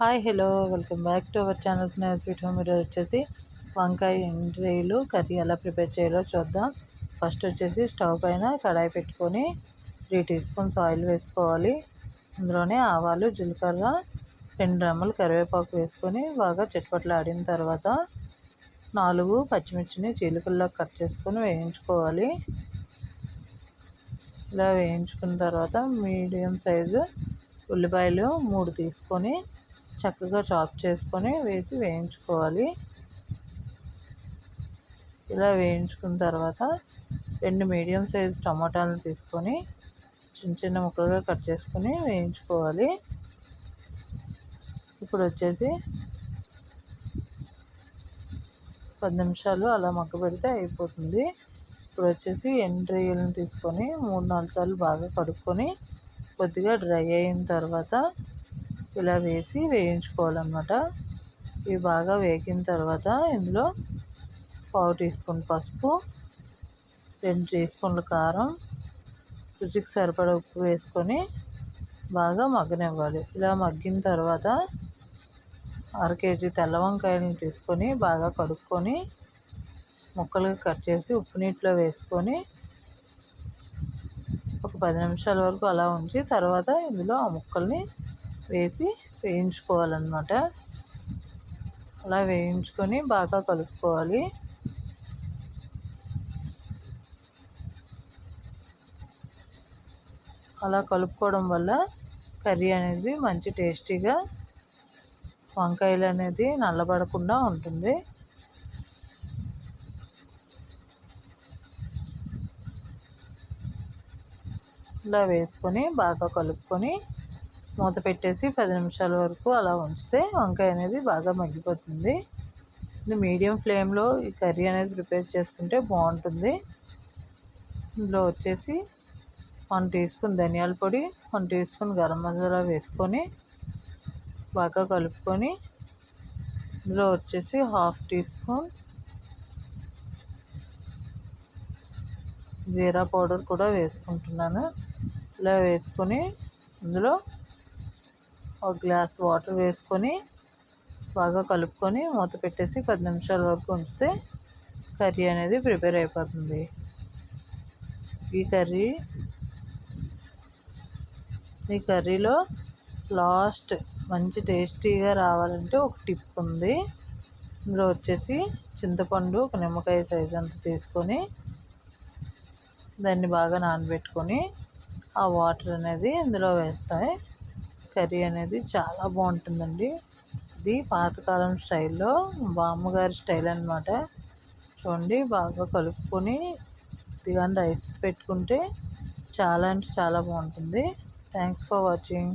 Hi hello welcome back to our channel Sneha sweet home. ఈరోజు వచ్చేసి వంకాయ ఎండ్రీలు curry ఎలా ప్రిపేర్ చేయాలో చూద్దాం. ఫస్ట్ వచ్చేసి స్టవ్ పైన కడాయి పెట్టుకొని 3 టీ స్పూన్స్ ఆయిల్ వేసుకోవాలి. అందులోనే ఆవాలు, జీలకర్ర, 2 రెమ్మలు కరివేపాకు వేసుకొని బాగా చిటపటలాడిన తర్వాత 4 పచ్చిమిర్చిని చీలికల్లో కట్ చేసుకొని వేయించుకోవాలి. ఇలా వేయించుకున్న తర్వాత మీడియం సైజు ఉల్లిపాయలు 3 తీసుకొని చక్కగా చాప్ చేసుకొని వేయించుకోవాలి. ఇలా వేయించుకున్న తర్వాత 2 మీడియం సైజ్ టమాటాలను తీసుకొని చిన్న చిన్న ముక్కలుగా కట్ చేసుకొని వేయించుకోవాలి. ఇప్పుడు వచ్చేసి 10 నిమిషాలు అలా మగ్గబెడితే అయిపోతుంది. ఇప్పుడు వచ్చేసి ఎండ్రీలను తీసుకొని 3-4 సార్లు బాగా కడుక్కొని కొద్దిగా డ్రై అయిన తర్వాత ఇలా వేసి వేయించుకోవాలన్నమాట. ఇవి బాగా వేగిన తర్వాత ఇందులో 1/2 టీ స్పూన్ పసుపు, 2 టీ స్పూన్ల కారం, రుచికి సరిపడా ఉప్పు వేసుకొని బాగా మగ్గనివ్వాలి. ఇలా మగ్గిన తర్వాత 1/2 కేజీ తెల్ల వంకాయలను తీసుకొని బాగా కడుక్కొని ముక్కలుగా కట్ చేసి ఉప్పు నీటిలో వేసుకొని ఒక 10 నిమిషాల వరకు అలా ఉంచి తర్వాత ఇందులో ఆ ముక్కల్ని వేసి వేయించుకోవాలన్నమాట. అలా వేయించుకొని బాగా కలుపుకోవాలి. అలా కలుపుకోవడం వల్ల కర్రీ అనేది మంచి టేస్టీగా, వంకాయలు అనేది నల్లబడకుండా ఉంటుంది. ఇలా వేసుకొని బాగా కలుపుకొని మూత పెట్టేసి 10 నిమిషాల వరకు అలా ఉంచితే వంకాయ అనేది బాగా మగ్గిపోతుంది. ఇది మీడియం ఫ్లేమ్లో ఈ కర్రీ అనేది ప్రిపేర్ చేసుకుంటే బాగుంటుంది. ఇందులో వచ్చేసి 1 టీ స్పూన్ ధనియాల పొడి, 1 టీ స్పూన్ గరం మసాలా వేసుకొని బాగా కలుపుకొని ఇందులో వచ్చేసి 1/2 టీ స్పూన్ జీరా పౌడర్ కూడా వేసుకుంటున్నాను. ఇలా వేసుకొని ఇందులో 1 గ్లాస్ వాటర్ వేసుకొని బాగా కలుపుకొని మూత పెట్టేసి 10 నిమిషాల వరకు ఉంచితే కర్రీ అనేది ప్రిపేర్ అయిపోతుంది. ఈ కర్రీలో లాస్ట్ మంచి టేస్టీగా రావాలంటే ఒక టిప్ ఉంది. ఇందులో వచ్చేసి చింతపండు ఒక నిమ్మకాయ సైజ్ అంత తీసుకొని దాన్ని బాగా నానబెట్టుకొని ఆ వాటర్ అనేది ఇందులో వేస్తాయి. కర్రీ అనేది చాలా బాగుంటుందండి. ఇది పాతకాలం స్టైల్లో బామ్మగారి స్టైల్ అన్నమాట. చూడండి, బాగా కలుపుకొని కొద్దిగా రైస్ పెట్టుకుంటే చాలా అంటే చాలా బాగుంటుంది. Thanks for watching.